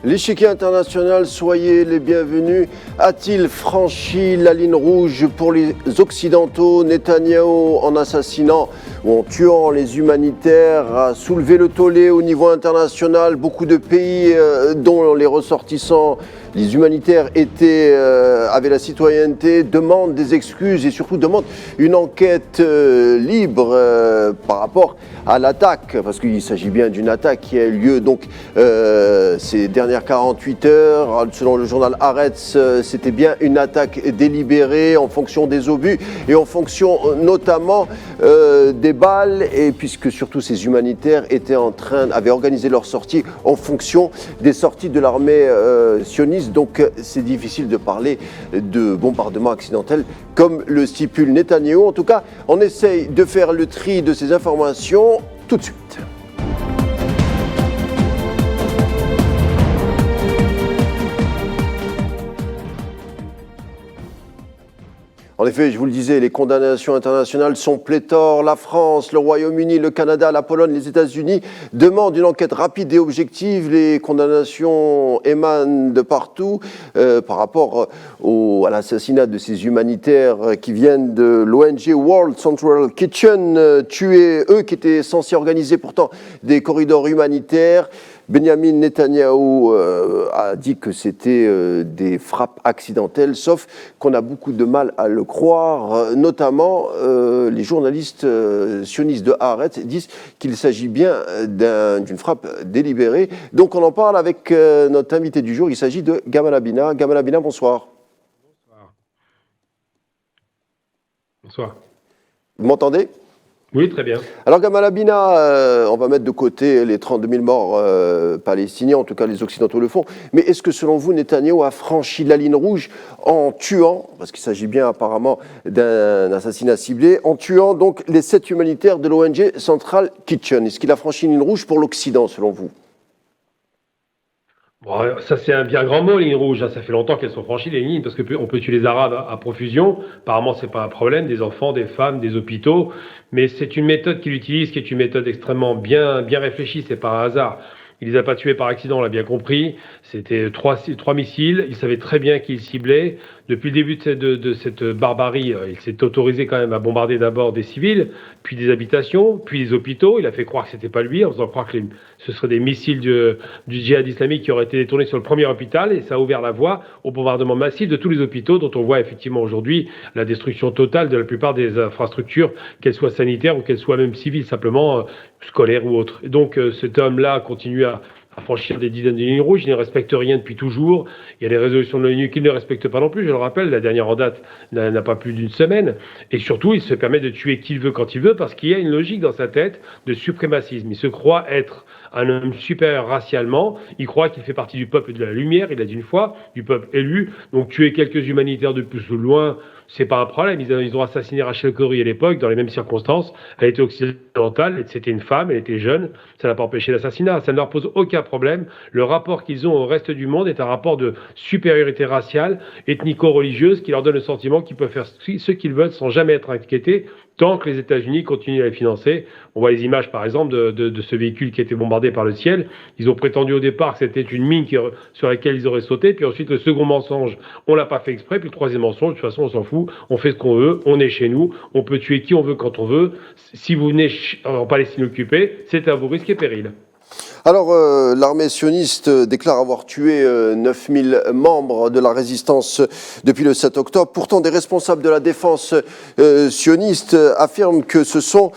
L'échiquier international, soyez les bienvenus. A-t-il franchi la ligne rouge pour les Occidentaux? Netanyahou, en assassinant ou en tuant les humanitaires, a soulevé le tollé au niveau international. Beaucoup de pays dont les ressortissants, les humanitaires avaient la citoyenneté, demandent des excuses et surtout demandent une enquête libre par rapport à l'attaque, parce qu'il s'agit bien d'une attaque qui a eu lieu donc ces dernières 48 heures. Selon le journal Haaretz, c'était bien une attaque délibérée en fonction des obus et en fonction notamment des balles, et puisque surtout ces humanitaires avaient organisé leur sortie en fonction des sorties de l'armée sioniste. Donc c'est difficile de parler de bombardement accidentel comme le stipule Netanyahou. En tout cas, on essaye de faire le tri de ces informations tout de suite. En effet, je vous le disais, les condamnations internationales sont pléthores. La France, le Royaume-Uni, le Canada, la Pologne, les États-Unis demandent une enquête rapide et objective. Les condamnations émanent de partout par rapport à l'assassinat de ces humanitaires qui viennent de l'ONG World Central Kitchen, tués, eux qui étaient censés organiser pourtant des corridors humanitaires. Benjamin Netanyahou a dit que c'était des frappes accidentelles, sauf qu'on a beaucoup de mal à le croire. Notamment, les journalistes sionistes de Haaretz disent qu'il s'agit bien d'une frappe délibérée. Donc on en parle avec notre invité du jour, il s'agit de Gamal Abina. Gamal Abina, bonsoir. Bonsoir. Vous m'entendez ? Oui, très bien. Alors Gamal Abina, on va mettre de côté les 32 000 morts palestiniens, en tout cas les Occidentaux le font, mais est-ce que selon vous, Netanyahou a franchi la ligne rouge en tuant, parce qu'il s'agit bien apparemment d'un assassinat ciblé, en tuant donc les 7 humanitaires de l'ONG Central Kitchen? Est-ce qu'il a franchi une ligne rouge pour l'Occident selon vous? Bon, ça c'est un bien grand mot, ligne rouge. Ça fait longtemps qu'elles sont franchies, les lignes, parce qu'on peut tuer les Arabes à profusion. Apparemment, c'est pas un problème, des enfants, des femmes, des hôpitaux. Mais c'est une méthode qu'il utilise, qui est une méthode extrêmement bien réfléchie. C'est pas un hasard. Il les a pas tués par accident, on l'a bien compris. C'était trois missiles. Il savait très bien qui il ciblait. Depuis le début de cette barbarie, il s'est autorisé quand même à bombarder d'abord des civils, puis des habitations, puis les hôpitaux. Il a fait croire que c'était pas lui, en faisant croire que ce seraient des missiles du djihad islamique qui auraient été détournés sur le premier hôpital. Et ça a ouvert la voie au bombardement massif de tous les hôpitaux, dont on voit effectivement aujourd'hui la destruction totale de la plupart des infrastructures, qu'elles soient sanitaires ou qu'elles soient même civiles, simplement scolaires ou autres. Et donc cet homme-là continue à franchir des dizaines de lignes rouges, il ne respecte rien depuis toujours. Il y a des résolutions de l'ONU qu'il ne respecte pas non plus, je le rappelle, la dernière en date n'a pas plus d'une semaine. Et surtout, il se permet de tuer qui il veut quand il veut, parce qu'il y a une logique dans sa tête de suprémacisme. Il se croit être un homme supérieur racialement, il croit qu'il fait partie du peuple de la lumière, il a dit une fois, du peuple élu. Donc tuer quelques humanitaires de plus ou de loin, c'est pas un problème. Ils ont assassiné Rachel Corrie à l'époque, dans les mêmes circonstances. Elle était occidentale, c'était une femme, elle était jeune. Ça n'a pas empêché l'assassinat. Ça ne leur pose aucun problème. Le rapport qu'ils ont au reste du monde est un rapport de supériorité raciale, ethnico-religieuse, qui leur donne le sentiment qu'ils peuvent faire ce qu'ils veulent sans jamais être inquiétés, tant que les États-Unis continuent à les financer. On voit les images, par exemple, de ce véhicule qui a été bombardé par le ciel. Ils ont prétendu au départ que c'était une mine sur laquelle ils auraient sauté. Puis ensuite, le second mensonge, on l'a pas fait exprès. Puis le troisième mensonge, de toute façon, on s'en fout. On fait ce qu'on veut. On est chez nous. On peut tuer qui on veut quand on veut. Si vous venez en Palestine occupée, c'est à vos risques et périls. Alors, l'armée sioniste déclare avoir tué 9000 membres de la résistance depuis le 7 octobre. Pourtant, des responsables de la défense sioniste affirment que ce sont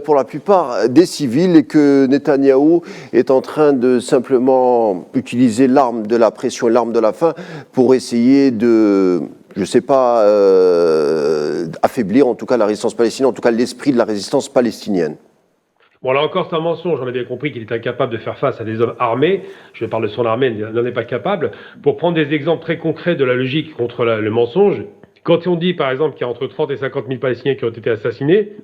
pour la plupart des civils et que Netanyahou est en train de simplement utiliser l'arme de la pression et l'arme de la faim pour essayer de, je ne sais pas, affaiblir en tout cas la résistance palestinienne, en tout cas l'esprit de la résistance palestinienne. Bon, là encore, c'est un mensonge. On a bien compris qu'il est incapable de faire face à des hommes armés. Je parle de son armée, il n'en est pas capable. Pour prendre des exemples très concrets de la logique contre le mensonge, quand on dit, par exemple, qu'il y a entre 30 et 50 000 Palestiniens qui ont été assassinés,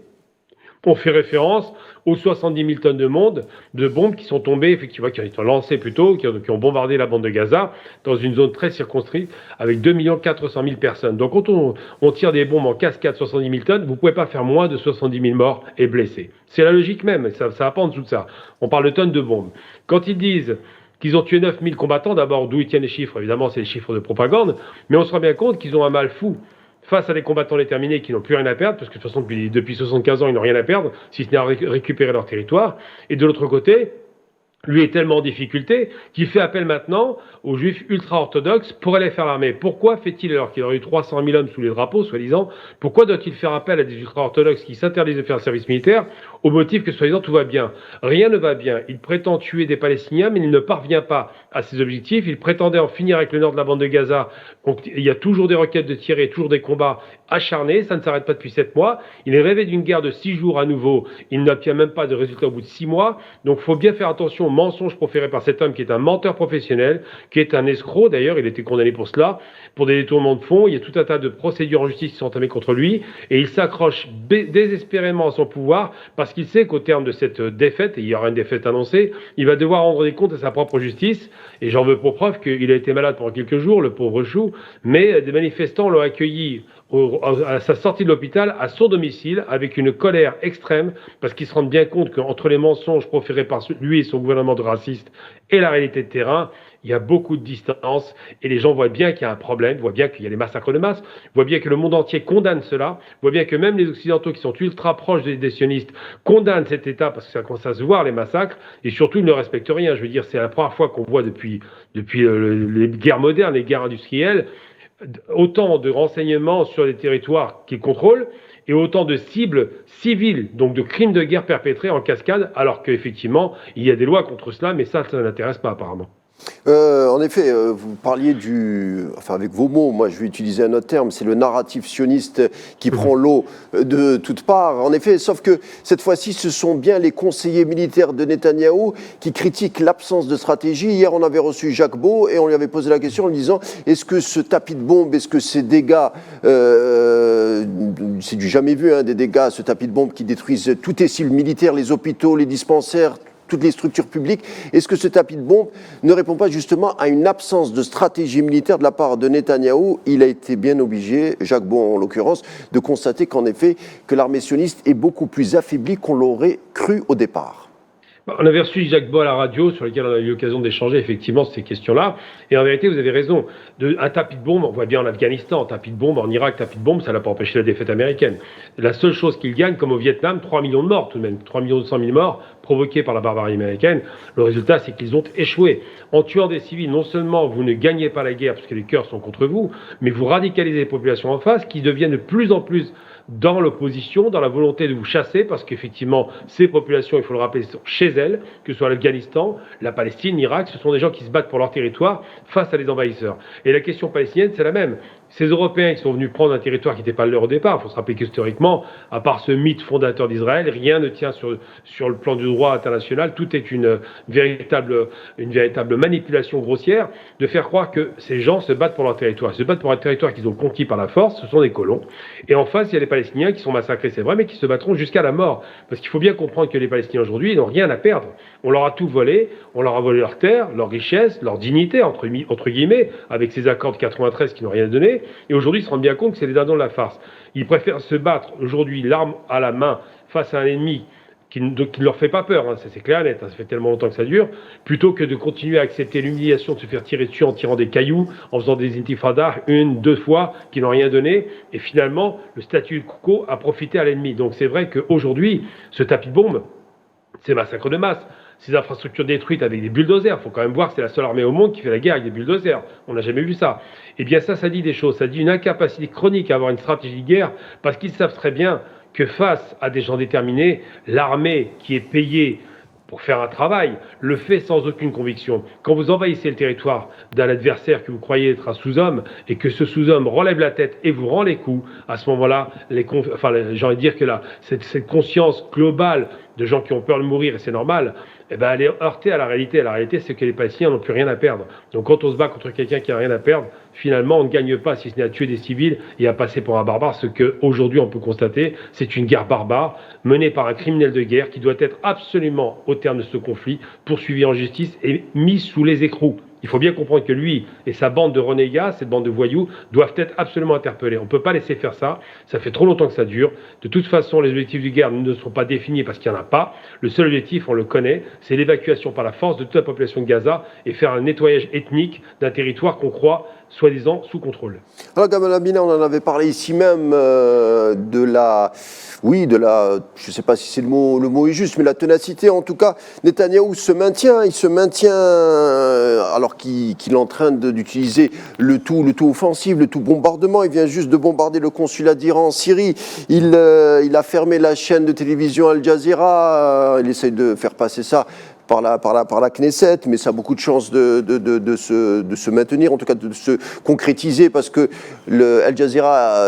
On fait référence aux 70 000 tonnes de bombes qui sont tombées, effectivement, qui ont été lancées plutôt, qui ont bombardé la bande de Gaza dans une zone très circonscrite avec 2 400 000 personnes. Donc quand on tire des bombes en cascade 70 000 tonnes, vous ne pouvez pas faire moins de 70 000 morts et blessés. C'est la logique même, ça va pas en dessous de ça. On parle de tonnes de bombes. Quand ils disent qu'ils ont tué 9 000 combattants, d'abord, d'où ils tiennent les chiffres, évidemment, c'est les chiffres de propagande, mais on se rend bien compte qu'ils ont un mal fou face à des combattants déterminés qui n'ont plus rien à perdre, parce que de toute façon, depuis 75 ans, ils n'ont rien à perdre, si ce n'est à récupérer leur territoire. Et de l'autre côté, lui est tellement en difficulté qu'il fait appel maintenant aux juifs ultra-orthodoxes pour aller faire l'armée. Pourquoi fait-il, alors qu'il aurait eu 300 000 hommes sous les drapeaux, soi-disant, pourquoi doit-il faire appel à des ultra-orthodoxes qui s'interdisent de faire le service militaire au motif que, soi-disant, tout va bien? Rien ne va bien. Il prétend tuer des Palestiniens, mais il ne parvient pas à ses objectifs. Il prétendait en finir avec le nord de la bande de Gaza. Donc, il y a toujours des requêtes de tirer, toujours des combats acharnés. Ça ne s'arrête pas depuis 7 mois. Il est rêvé d'une guerre de 6 jours à nouveau. Il n'obtient même pas de résultat au bout de 6 mois. Donc, il faut bien faire attention aux mensonges proférés par cet homme qui est un menteur professionnel, qui est un escroc. D'ailleurs, il a été condamné pour cela, pour des détournements de fonds. Il y a tout un tas de procédures en justice qui sont entamées contre lui. Et il s'accroche désespérément à son pouvoir parce qu'il sait qu'au terme de cette défaite, et il y aura une défaite annoncée, il va devoir rendre des comptes à sa propre justice. Et j'en veux pour preuve qu'il a été malade pendant quelques jours, le pauvre chou, mais des manifestants l'ont accueilli à sa sortie de l'hôpital, à son domicile, avec une colère extrême, parce qu'ils se rendent bien compte qu'entre les mensonges proférés par lui et son gouvernement de racistes et la réalité de terrain, il y a beaucoup de distance, et les gens voient bien qu'il y a un problème, voient bien qu'il y a des massacres de masse, voient bien que le monde entier condamne cela, voient bien que même les Occidentaux qui sont ultra proches des sionistes condamnent cet État, parce que ça commence à se voir, les massacres, et surtout ils ne respectent rien. Je veux dire, c'est la première fois qu'on voit depuis les guerres modernes, les guerres industrielles, autant de renseignements sur les territoires qu'ils contrôlent et autant de cibles civiles, donc de crimes de guerre perpétrés en cascade, alors qu'effectivement, il y a des lois contre cela, mais ça n'intéresse pas apparemment. En effet, vous parliez enfin avec vos mots, moi je vais utiliser un autre terme, c'est le narratif sioniste qui prend l'eau de toutes parts. En effet, sauf que cette fois-ci, ce sont bien les conseillers militaires de Netanyahou qui critiquent l'absence de stratégie. Hier, on avait reçu Jacques Beau et on lui avait posé la question en lui disant, est-ce que ce tapis de bombe, est-ce que ces dégâts, c'est du jamais vu, hein, des dégâts, ce tapis de bombe qui détruisent toutes les cibles militaires, les hôpitaux, les dispensaires, toutes les structures publiques, est-ce que ce tapis de bombe ne répond pas justement à une absence de stratégie militaire de la part de Netanyahou? Il a été bien obligé, Jacques Beau en l'occurrence, de constater qu'en effet, que l'armée sioniste est beaucoup plus affaiblie qu'on l'aurait cru au départ. On avait reçu Jacques Beau à la radio, sur lequel on a eu l'occasion d'échanger effectivement ces questions-là. Et en vérité, vous avez raison. Un tapis de bombe, on voit bien en Afghanistan, un tapis de bombe, en Irak, tapis de bombe, ça n'a pas empêché la défaite américaine. La seule chose qu'ils gagnent, comme au Vietnam, 3 millions de morts tout de même, 3 200 000 morts provoqués par la barbarie américaine. Le résultat, c'est qu'ils ont échoué. En tuant des civils, non seulement vous ne gagnez pas la guerre parce que les cœurs sont contre vous, mais vous radicalisez les populations en face qui deviennent de plus en plus dans l'opposition, dans la volonté de vous chasser, parce qu'effectivement, ces populations, il faut le rappeler, sont chez elles, que ce soit l'Afghanistan, la Palestine, l'Irak, ce sont des gens qui se battent pour leur territoire face à des envahisseurs. Et la question palestinienne, c'est la même. Ces Européens qui sont venus prendre un territoire qui n'était pas leur au départ, il faut se rappeler qu'historiquement, à part ce mythe fondateur d'Israël, rien ne tient sur le plan du droit international, tout est une véritable manipulation grossière de faire croire que ces gens se battent pour leur territoire. Ils se battent pour un territoire qu'ils ont conquis par la force, ce sont des colons. Et en face, il y a les Palestiniens qui sont massacrés, c'est vrai, mais qui se battront jusqu'à la mort. Parce qu'il faut bien comprendre que les Palestiniens aujourd'hui, ils n'ont rien à perdre. On leur a tout volé, on leur a volé leurs terres, leurs richesses, leur dignité, entre guillemets, avec ces accords de 93 qui n'ont rien donné. Et aujourd'hui, ils se rendent bien compte que c'est les dindons de la farce. Ils préfèrent se battre aujourd'hui, l'arme à la main, face à un ennemi qui ne leur fait pas peur, hein, ça c'est clair et net, hein, ça fait tellement longtemps que ça dure, plutôt que de continuer à accepter l'humiliation de se faire tirer dessus en tirant des cailloux, en faisant des intifadas, 1, 2 fois, qui n'ont rien donné, et finalement, le statu quo a profité à l'ennemi. Donc c'est vrai qu'aujourd'hui, ce tapis de bombe, c'est massacre de masse. Ces infrastructures détruites avec des bulldozers, il faut quand même voir que c'est la seule armée au monde qui fait la guerre avec des bulldozers. On n'a jamais vu ça. Eh bien ça dit des choses. Ça dit une incapacité chronique à avoir une stratégie de guerre, parce qu'ils savent très bien que face à des gens déterminés, l'armée qui est payée pour faire un travail, le fait sans aucune conviction. Quand vous envahissez le territoire d'un adversaire que vous croyez être un sous-homme, et que ce sous-homme relève la tête et vous rend les coups, à ce moment-là, j'ai envie de dire que cette conscience globale de gens qui ont peur de mourir, et c'est normal, eh ben, elle est heurtée à la réalité. La réalité, c'est que les Palestiniens n'ont plus rien à perdre. Donc quand on se bat contre quelqu'un qui n'a rien à perdre, finalement, on ne gagne pas, si ce n'est à tuer des civils et à passer pour un barbare. Ce qu'aujourd'hui, on peut constater, c'est une guerre barbare menée par un criminel de guerre qui doit être absolument, au terme de ce conflit, poursuivi en justice et mis sous les écrous. Il faut bien comprendre que lui et sa bande de renégats, cette bande de voyous, doivent être absolument interpellés. On ne peut pas laisser faire ça. Ça fait trop longtemps que ça dure. De toute façon, les objectifs de guerre ne sont pas définis parce qu'il n'y en a pas. Le seul objectif, on le connaît, c'est l'évacuation par la force de toute la population de Gaza et faire un nettoyage ethnique d'un territoire qu'on croit soi-disant sous contrôle. Alors, Gamal Amina, on en avait parlé ici même de la, je ne sais pas si c'est le mot est juste, mais la ténacité. En tout cas, Netanyahou se maintient, alors qu'il est en train d'utiliser le tout offensif, le tout bombardement. Il vient juste de bombarder le consulat d'Iran en Syrie. Il a fermé la chaîne de télévision Al Jazeera. Il essaye de faire passer ça par la Knesset, mais ça a beaucoup de chances de se maintenir, en tout cas de se concrétiser, parce que le Al Jazeera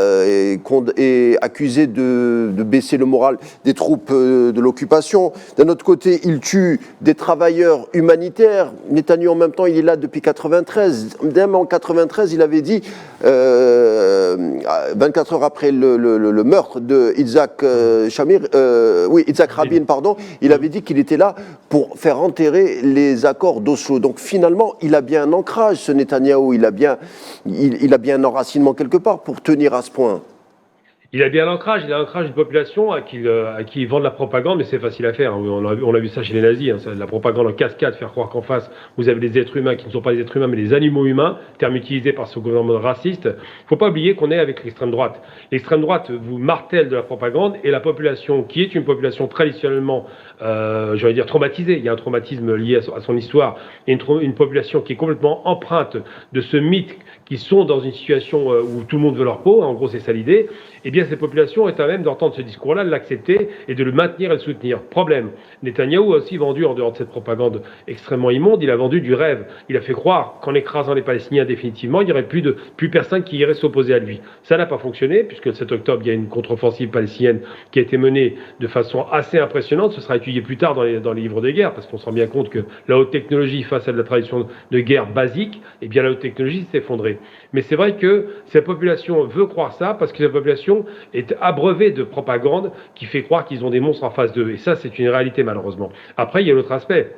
est accusé de baisser le moral des troupes de l'occupation. D'un autre côté, il tue des travailleurs humanitaires. Netanyahou, en même temps, il est là depuis 93. Même en 93, il avait dit, 24 heures après le meurtre de Yitzhak Rabin, il avait dit qu'il était là pour faire enterrer les accords d'Oslo. Donc finalement, il a bien un ancrage, ce Netanyahou, il a bien un enracinement quelque part pour tenir à ce point. Il a bien l'ancrage, il a l'ancrage d'une population à qui ils vendent la propagande, mais c'est facile à faire. On a vu ça chez les nazis, la propagande en cascade, faire croire qu'en face, vous avez des êtres humains qui ne sont pas des êtres humains, mais des animaux humains, terme utilisé par ce gouvernement raciste. Il ne faut pas oublier qu'on est avec l'extrême droite. L'extrême droite vous martèle de la propagande, et la population, qui est une population traditionnellement, traumatisée, il y a un traumatisme lié à son histoire, et une population qui est complètement empreinte de ce mythe, qui sont dans une situation où tout le monde veut leur peau, en gros c'est ça l'idée, eh bien cette population est à même d'entendre ce discours-là, de l'accepter et de le maintenir et le soutenir. Problème, Netanyahou a aussi vendu, en dehors de cette propagande extrêmement immonde, il a vendu du rêve. Il a fait croire qu'en écrasant les Palestiniens définitivement, il n'y aurait plus personne qui irait s'opposer à lui. Ça n'a pas fonctionné, puisque le 7 octobre, il y a une contre-offensive palestinienne qui a été menée de façon assez impressionnante. Ce sera étudié plus tard dans les livres de guerre, parce qu'on se rend bien compte que la haute technologie face à la tradition de guerre basique, eh bien la haute technologie s'est effondrée. Mais c'est vrai que cette population veut croire ça, parce que cette population est abreuvée de propagande qui fait croire qu'ils ont des monstres en face d'eux. Et ça, c'est une réalité, malheureusement. Après, il y a l'autre aspect.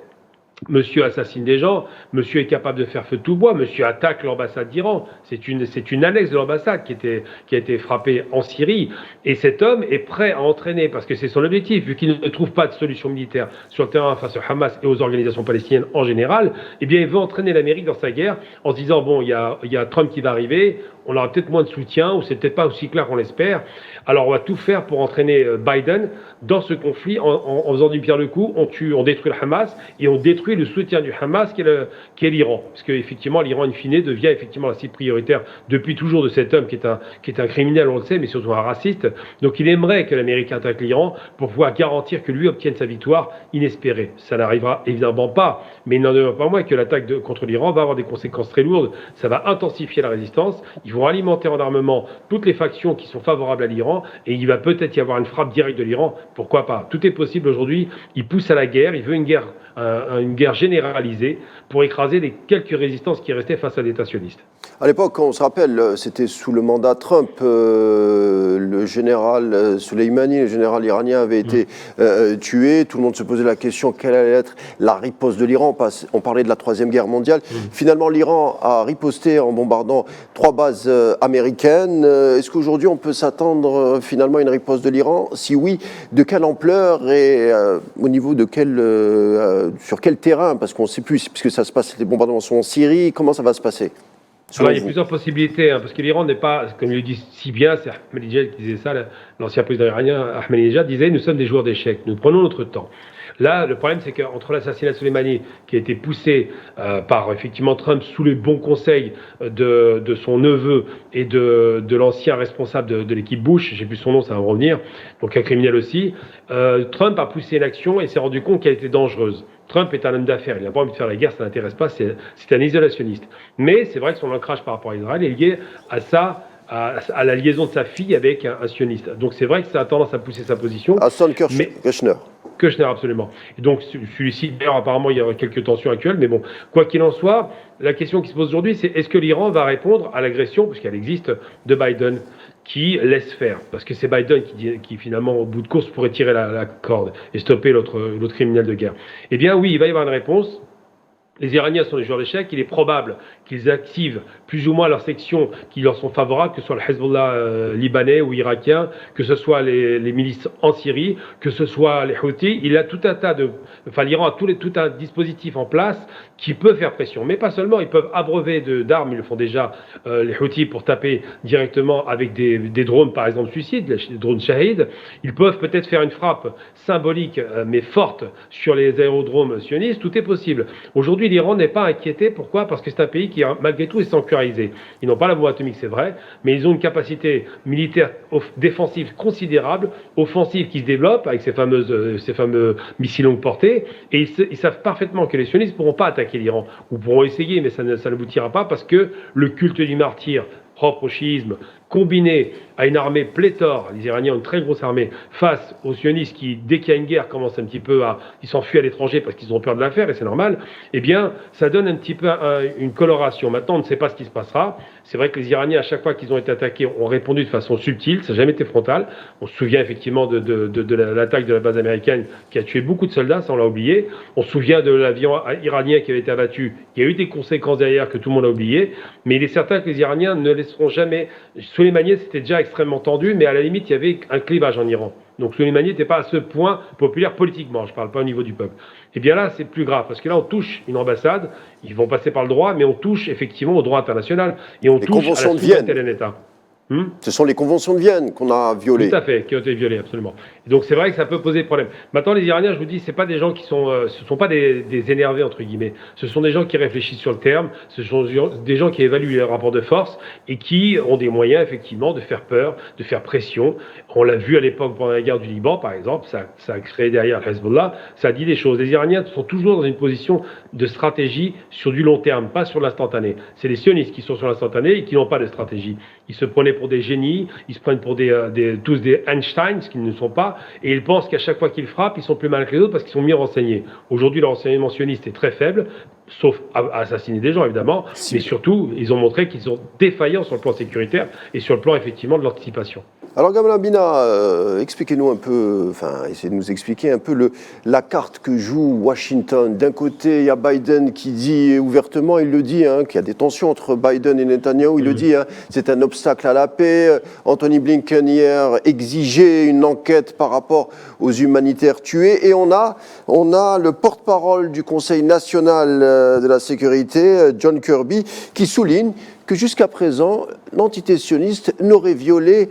Monsieur assassine des gens, monsieur est capable de faire feu de tout bois, monsieur attaque l'ambassade d'Iran. C'est une annexe de l'ambassade qui a été frappée en Syrie. Et cet homme est prêt à entraîner, parce que c'est son objectif, vu qu'il ne trouve pas de solution militaire sur le terrain face au Hamas et aux organisations palestiniennes en général, eh bien il veut entraîner l'Amérique dans sa guerre en se disant, bon, il y a Trump qui va arriver, on aura peut-être moins de soutien, ou c'est peut-être pas aussi clair qu'on l'espère. Alors on va tout faire pour entraîner Biden dans ce conflit en faisant du pierre le coup. On détruit le Hamas et on détruit le soutien du Hamas qui est l'Iran. Parce qu'effectivement, l'Iran, in fine, devient effectivement la cible prioritaire depuis toujours de cet homme qui est un criminel, on le sait, mais surtout un raciste. Donc il aimerait que l'Amérique attaque l'Iran pour pouvoir garantir que lui obtienne sa victoire inespérée. Ça n'arrivera évidemment pas, mais il n'en demeure pas moins que l'attaque contre l'Iran va avoir des conséquences très lourdes. Ça va intensifier la résistance. Ils vont alimenter en armement toutes les factions qui sont favorables à l'Iran, et il va peut-être y avoir une frappe directe de l'Iran. Pourquoi pas? Tout est possible aujourd'hui. Il pousse à la guerre, il veut une guerre généralisée pour écraser les quelques résistances qui restaient face à l'État sioniste. À l'époque, on se rappelle, c'était sous le mandat Trump, le général Soleimani, le général iranien, avait été tué. Tout le monde se posait la question, quelle allait être la riposte de l'Iran? On parlait de la Troisième Guerre mondiale. Finalement, l'Iran a riposté en bombardant 3 bases américaines. Est-ce qu'aujourd'hui, on peut s'attendre finalement à une riposte de l'Iran? Si oui, de quelle ampleur et au niveau de sur quel terrain? Parce qu'on ne sait plus, puisque ça se passe, les bombardements sont en Syrie. Comment ça va se passer? Alors, il y a plusieurs possibilités, parce que l'Iran n'est pas, comme il le dit si bien, c'est Ahmadinejad qui disait ça, l'ancien président iranien Ahmadinejad disait, nous sommes des joueurs d'échecs, nous prenons notre temps. Là, le problème, c'est qu'entre l'assassinat de Soleimani, qui a été poussé par effectivement Trump sous les bons conseils de son neveu et de l'ancien responsable de l'équipe Bush, j'ai plus son nom, ça va me revenir, donc un criminel aussi, Trump a poussé l'action et s'est rendu compte qu'elle était dangereuse. Trump est un homme d'affaires, il n'a pas envie de faire la guerre, ça ne l'intéresse pas, c'est un isolationniste. Mais c'est vrai que son ancrage par rapport à Israël est lié à la liaison de sa fille avec un sioniste. Donc c'est vrai que ça a tendance à pousser sa position. Hassan Kirchner. Kushner, absolument. Et donc, celui-ci, d'ailleurs, apparemment, il y aura quelques tensions actuelles, mais bon, quoi qu'il en soit, la question qui se pose aujourd'hui, c'est est-ce que l'Iran va répondre à l'agression, parce qu'elle existe, de Biden, qui laisse faire. Parce que c'est Biden qui finalement, au bout de course, pourrait tirer la corde et stopper l'autre criminel de guerre. Eh bien, oui, il va y avoir une réponse. Les Iraniens sont des joueurs d'échecs. Il est probable qu'ils activent plus ou moins leurs sections qui leur sont favorables, que ce soit le Hezbollah libanais ou irakien, que ce soit les milices en Syrie, que ce soit les Houthis. Il a tout un tas l'Iran a tout un dispositif en place qui peut faire pression. Mais pas seulement, ils peuvent abreuver d'armes, ils le font déjà, les Houthis, pour taper directement avec des drones, par exemple, suicides, les drones Shahid. Ils peuvent peut-être faire une frappe symbolique, mais forte, sur les aérodromes sionistes. Tout est possible. Aujourd'hui, l'Iran n'est pas inquiété. Pourquoi ? Parce que c'est un pays qui, malgré tout, est sanctuarisé. Ils n'ont pas la bombe atomique, c'est vrai, mais ils ont une capacité militaire défensive considérable, offensive qui se développe avec ces fameux missiles longue portée, et ils savent parfaitement que les sionistes ne pourront pas attaquer l'Iran, ou pourront essayer, mais ça n'aboutira pas, parce que le culte du martyr propre au chiisme, combiné à une armée pléthore, les Iraniens ont une très grosse armée, face aux sionistes qui, dès qu'il y a une guerre, commencent un petit peu ils s'enfuient à l'étranger parce qu'ils ont peur de la faire, et c'est normal, eh bien, ça donne un petit peu une coloration. Maintenant, on ne sait pas ce qui se passera. C'est vrai que les Iraniens, à chaque fois qu'ils ont été attaqués, ont répondu de façon subtile, ça n'a jamais été frontal. On se souvient effectivement de l'attaque de la base américaine qui a tué beaucoup de soldats, ça on l'a oublié. On se souvient de l'avion iranien qui avait été abattu, il y a eu des conséquences derrière que tout le monde a oublié, mais il est certain que les Iraniens ne laisseront jamais. Soleimani, c'était déjà extrêmement tendu, mais à la limite, il y avait un clivage en Iran. Donc Soleimani n'était pas à ce point populaire politiquement, je ne parle pas au niveau du peuple. Et bien là, c'est plus grave, parce que là, on touche une ambassade, ils vont passer par le droit, mais on touche effectivement au droit international, et on touche à la souveraineté d'un État. Ce sont les conventions de Vienne qu'on a violées. Tout à fait, qui ont été violées, absolument. Et donc c'est vrai que ça peut poser problème. Maintenant, les Iraniens, je vous dis, c'est pas des gens qui sont, ce sont pas des énervés entre guillemets. Ce sont des gens qui réfléchissent sur le terme. Ce sont des gens qui évaluent les rapports de force et qui ont des moyens effectivement de faire peur, de faire pression. On l'a vu à l'époque pendant la guerre du Liban, par exemple. Ça a créé derrière le Hezbollah. Ça a dit des choses. Les Iraniens sont toujours dans une position de stratégie sur du long terme, pas sur l'instantané. C'est les sionistes qui sont sur l'instantané et qui n'ont pas de stratégie. Ils se prenaient pour des génies, ils se prennent pour tous des Einstein, ce qu'ils ne sont pas, et ils pensent qu'à chaque fois qu'ils frappent, ils sont plus mal que les autres parce qu'ils sont mieux renseignés. Aujourd'hui, leur renseignement sioniste est très faible, sauf à assassiner des gens, évidemment, mais surtout, ils ont montré qu'ils sont défaillants sur le plan sécuritaire et sur le plan, effectivement, de l'anticipation. Alors, Gamal Bina, expliquez-nous un peu, essayez de nous expliquer un peu la carte que joue Washington. D'un côté, il y a Biden qui dit ouvertement, il le dit, qu'il y a des tensions entre Biden et Netanyahou, il le dit, c'est un obstacle à la paix. Anthony Blinken, hier, exigeait une enquête par rapport aux humanitaires tués. Et on a le porte-parole du Conseil national de la sécurité, John Kirby, qui souligne que jusqu'à présent, l'entité sioniste n'aurait violé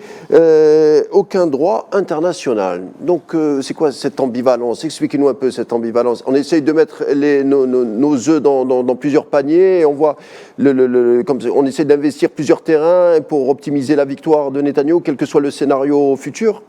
aucun droit international. Donc, c'est quoi cette ambivalence ? Expliquez-nous un peu cette ambivalence. On essaye de mettre nos œufs dans plusieurs paniers, et on voit on essaie d'investir plusieurs terrains pour optimiser la victoire de Netanyahou, quel que soit le scénario futur.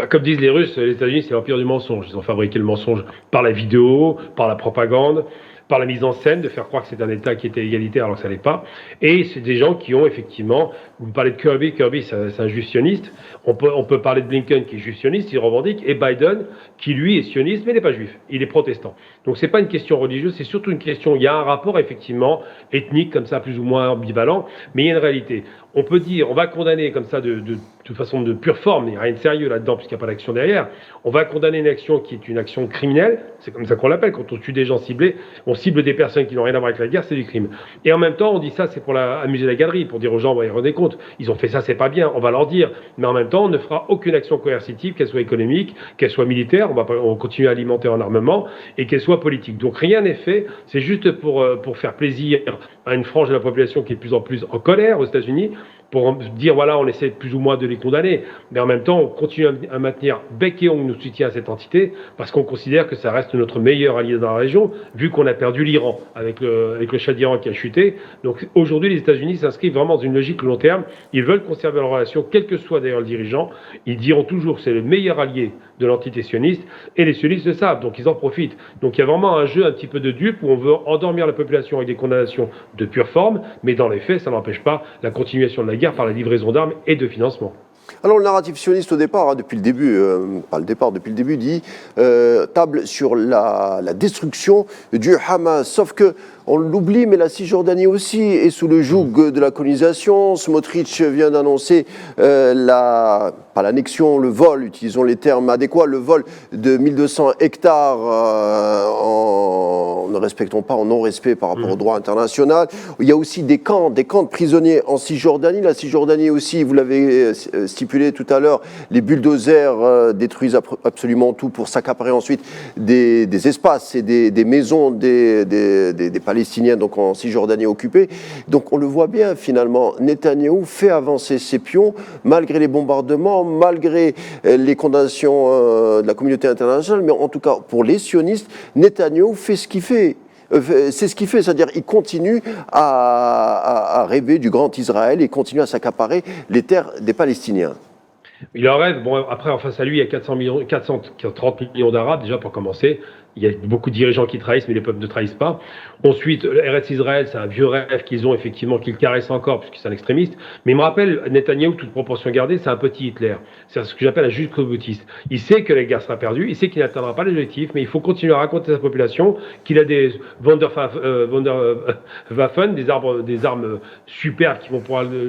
Comme disent les Russes, les États-Unis, c'est l'empire du mensonge. Ils ont fabriqué le mensonge par la vidéo, par la propagande, par la mise en scène, de faire croire que c'est un État qui était égalitaire alors que ça l'est pas. Et c'est des gens qui ont effectivement, vous parlez de Kirby c'est un juif sioniste, on peut parler de Blinken qui est juif sioniste, il revendique, et Biden qui lui est sioniste mais n'est pas juif, il est protestant. Donc c'est pas une question religieuse, c'est surtout une question, il y a un rapport effectivement ethnique comme ça, plus ou moins ambivalent, mais il y a une réalité. On peut dire, on va condamner comme ça de façon de pure forme, il n'y a rien de sérieux là-dedans puisqu'il n'y a pas d'action derrière, on va condamner une action qui est une action criminelle, c'est comme ça qu'on l'appelle, quand on tue des gens ciblés, on cible des personnes qui n'ont rien à voir avec la guerre, c'est du crime. Et en même temps, on dit ça, c'est pour amuser la galerie, pour dire aux gens, vous vous rendez compte, ils ont fait ça, c'est pas bien, on va leur dire, mais en même temps, on ne fera aucune action coercitive, qu'elle soit économique, qu'elle soit militaire, on continue à alimenter en armement, et qu'elle soit politique. Donc rien n'est fait, c'est juste pour faire plaisir à une frange de la population qui est de plus en plus en colère aux États-Unis, pour dire, voilà, on essaie plus ou moins de les condamner, mais en même temps, on continue à maintenir bec et ongle nos soutiens à cette entité, parce qu'on considère que ça reste notre meilleur allié dans la région, vu qu'on a perdu l'Iran, avec le Shah d'Iran qui a chuté. Donc aujourd'hui, les États-Unis s'inscrivent vraiment dans une logique long terme, ils veulent conserver leur relation, quel que soit d'ailleurs le dirigeant, ils diront toujours que c'est le meilleur allié de l'entité sioniste, et les sionistes le savent, donc ils en profitent. Donc il y a vraiment un jeu un petit peu de dupe, où on veut endormir la population avec des condamnations de pure forme, mais dans les faits, ça n'empêche pas la continuation de la guerre par la livraison d'armes et de financement. Alors le narratif sioniste au départ, depuis le début, depuis le début, dit table sur la destruction du Hamas. Sauf que on l'oublie, mais la Cisjordanie aussi est sous le joug de la colonisation. Smotrich vient d'annoncer pas l'annexion, le vol, utilisons les termes adéquats, le vol de 1200 hectares en ne respectant pas, en non-respect par rapport au droit international. Il y a aussi des camps de prisonniers en Cisjordanie. La Cisjordanie aussi, vous l'avez stipulé tout à l'heure, les bulldozers détruisent absolument tout pour s'accaparer ensuite des espaces et des maisons des Palestiniens donc en Cisjordanie occupée. Donc on le voit bien finalement, Netanyahou fait avancer ses pions malgré les bombardements, malgré les condamnations de la communauté internationale, mais en tout cas pour les sionistes, Netanyahou fait ce qu'il fait. C'est ce qu'il fait, c'est-à-dire il continue à rêver du grand Israël et continue à s'accaparer les terres des Palestiniens. Il en rêve. Bon, après, en face à lui, il y a 430 millions d'Arabes, déjà pour commencer. Il y a beaucoup de dirigeants qui trahissent, mais les peuples ne trahissent pas. Ensuite, Eretz Israël, c'est un vieux rêve qu'ils ont, effectivement, qu'ils caressent encore, puisque c'est un extrémiste. Mais il me rappelle, Netanyahou, toute proportion gardée, c'est un petit Hitler. C'est ce que j'appelle un jusqu'au-boutiste. Il sait que la guerre sera perdue, il sait qu'il n'atteindra pas les objectifs, mais il faut continuer à raconter à sa population qu'il a des Wunderwaffen, des armes superbes qui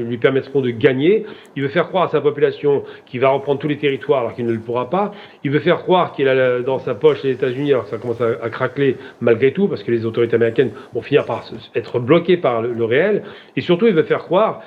lui permettront de gagner. Il veut faire croire à sa population qu'il va reprendre tous les territoires alors qu'il ne le pourra pas. Il veut faire croire qu'il a dans sa poche les États-Unis alors que ça commence à craqueler malgré tout parce que les autorités américaines vont finir par être bloquées par le réel. Et surtout, il veut faire croire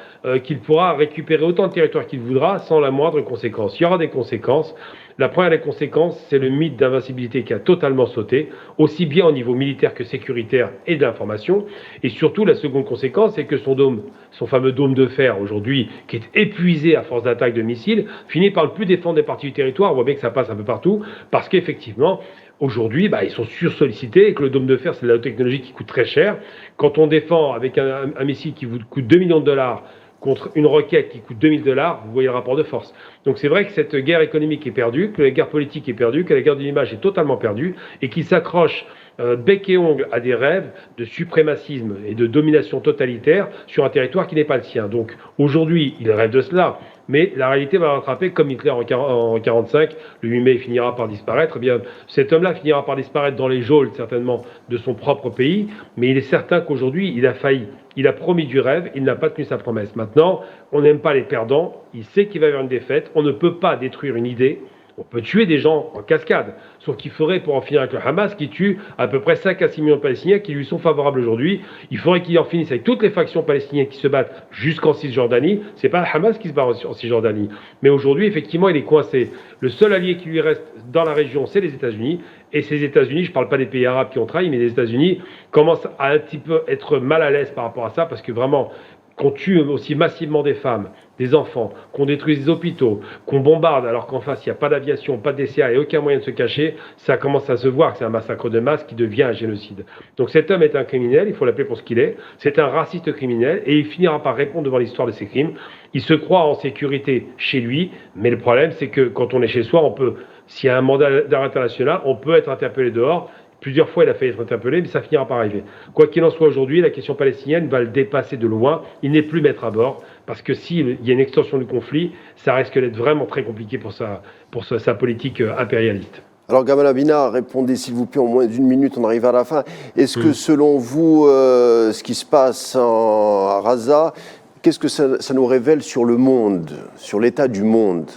qu'il pourra récupérer autant de territoires qu'il voudra sans la moindre conséquence. Il y aura des conséquences. La première des conséquences, c'est le mythe d'invincibilité qui a totalement sauté, aussi bien au niveau militaire que sécuritaire et de l'information. Et surtout, la seconde conséquence, c'est que son fameux dôme de fer, aujourd'hui, qui est épuisé à force d'attaques de missiles, finit par ne plus défendre des parties du territoire. On voit bien que ça passe un peu partout, parce qu'effectivement, aujourd'hui, ils sont sursollicités et que le dôme de fer, c'est de la haute technologie qui coûte très cher. Quand on défend avec un missile qui vous coûte 2 millions de dollars, contre une roquette qui coûte 2 000 $, vous voyez le rapport de force. Donc c'est vrai que cette guerre économique est perdue, que la guerre politique est perdue, que la guerre de l'image est totalement perdue, et qu'il s'accroche bec et ongle à des rêves de suprémacisme et de domination totalitaire sur un territoire qui n'est pas le sien. Donc aujourd'hui, il rêve de cela, mais la réalité va le rattraper comme Hitler en 1945, le 8 mai il finira par disparaître. Eh bien, cet homme-là finira par disparaître dans les geôles certainement de son propre pays, mais il est certain qu'aujourd'hui, il a failli. Il a promis du rêve, il n'a pas tenu sa promesse. Maintenant, on n'aime pas les perdants, il sait qu'il va y avoir une défaite, on ne peut pas détruire une idée, on peut tuer des gens en cascade, sauf qu'il faudrait, pour en finir avec le Hamas, qui tue à peu près 5 à 6 millions de Palestiniens qui lui sont favorables aujourd'hui, il faudrait qu'il en finisse avec toutes les factions palestiniennes qui se battent jusqu'en Cisjordanie. C'est pas le Hamas qui se bat en Cisjordanie, mais aujourd'hui, effectivement, il est coincé. Le seul allié qui lui reste dans la région, c'est les États-Unis, et ces États-Unis, je ne parle pas des pays arabes qui ont trahi, mais les États-Unis commencent à un petit peu être mal à l'aise par rapport à ça, parce que vraiment, qu'on tue aussi massivement des femmes, des enfants, qu'on détruise des hôpitaux, qu'on bombarde alors qu'en face il n'y a pas d'aviation, pas de DCA et aucun moyen de se cacher, ça commence à se voir que c'est un massacre de masse qui devient un génocide. Donc cet homme est un criminel, il faut l'appeler pour ce qu'il est, c'est un raciste criminel et il finira par répondre devant l'histoire de ses crimes. Il se croit en sécurité chez lui, mais le problème c'est que quand on est chez soi, on peut, s'il y a un mandat d'arrêt international, on peut être interpellé dehors. Plusieurs fois, il a failli être interpellé, mais ça finira par arriver. Quoi qu'il en soit aujourd'hui, la question palestinienne va le dépasser de loin. Il n'est plus maître à bord, parce que s'il y a une extension du conflit, ça risque d'être vraiment très compliqué pour sa politique impérialiste. Alors Gamal Abina, répondez s'il vous plaît en moins d'une minute, on arrive à la fin. Est-ce que selon vous, ce qui se passe à Gaza, qu'est-ce que ça nous révèle sur le monde, sur l'état du monde ?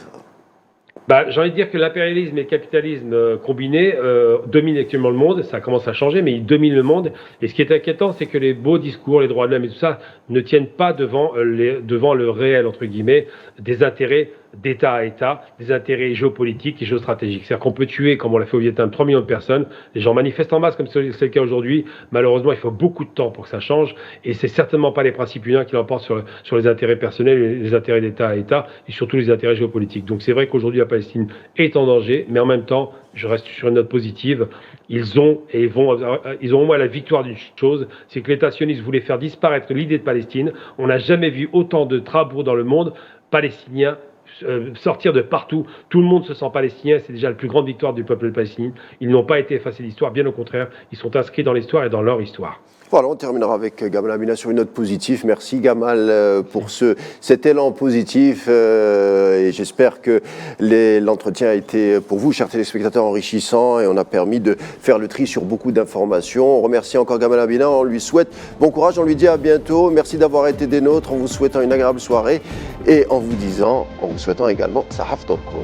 J'ai envie de dire que l'impérialisme et le capitalisme combinés dominent actuellement le monde. Ça commence à changer, mais ils dominent le monde. Et ce qui est inquiétant, c'est que les beaux discours, les droits de l'homme et tout ça ne tiennent pas devant le réel, entre guillemets, des intérêts d'État à État, des intérêts géopolitiques et géostratégiques. C'est-à-dire qu'on peut tuer, comme on l'a fait au Vietnam, 3 millions de personnes. Les gens manifestent en masse, comme c'est le cas aujourd'hui. Malheureusement, il faut beaucoup de temps pour que ça change. Et c'est certainement pas les principes humains qui l'emportent sur les intérêts personnels, les intérêts d'État à État, et surtout les intérêts géopolitiques. Donc c'est vrai qu'aujourd'hui, la Palestine est en danger, mais en même temps, je reste sur une note positive. Ils ont au moins la victoire d'une chose, c'est que l'État sioniste voulait faire disparaître l'idée de Palestine. On n'a jamais vu autant de trabours dans le monde palestinien sortir de partout. Tout le monde se sent palestinien, c'est déjà la plus grande victoire du peuple palestinien. Ils n'ont pas été effacés de l'histoire, bien au contraire, ils sont inscrits dans l'histoire et dans leur histoire. Voilà, on terminera avec Gamal Amina sur une note positive. Merci Gamal pour cet élan positif et j'espère que l'entretien a été pour vous, chers téléspectateurs, enrichissant et on a permis de faire le tri sur beaucoup d'informations. On remercie encore Gamal Amina, on lui souhaite bon courage, on lui dit à bientôt. Merci d'avoir été des nôtres en vous souhaitant une agréable soirée et en vous souhaitant également Sahaf Topkoum.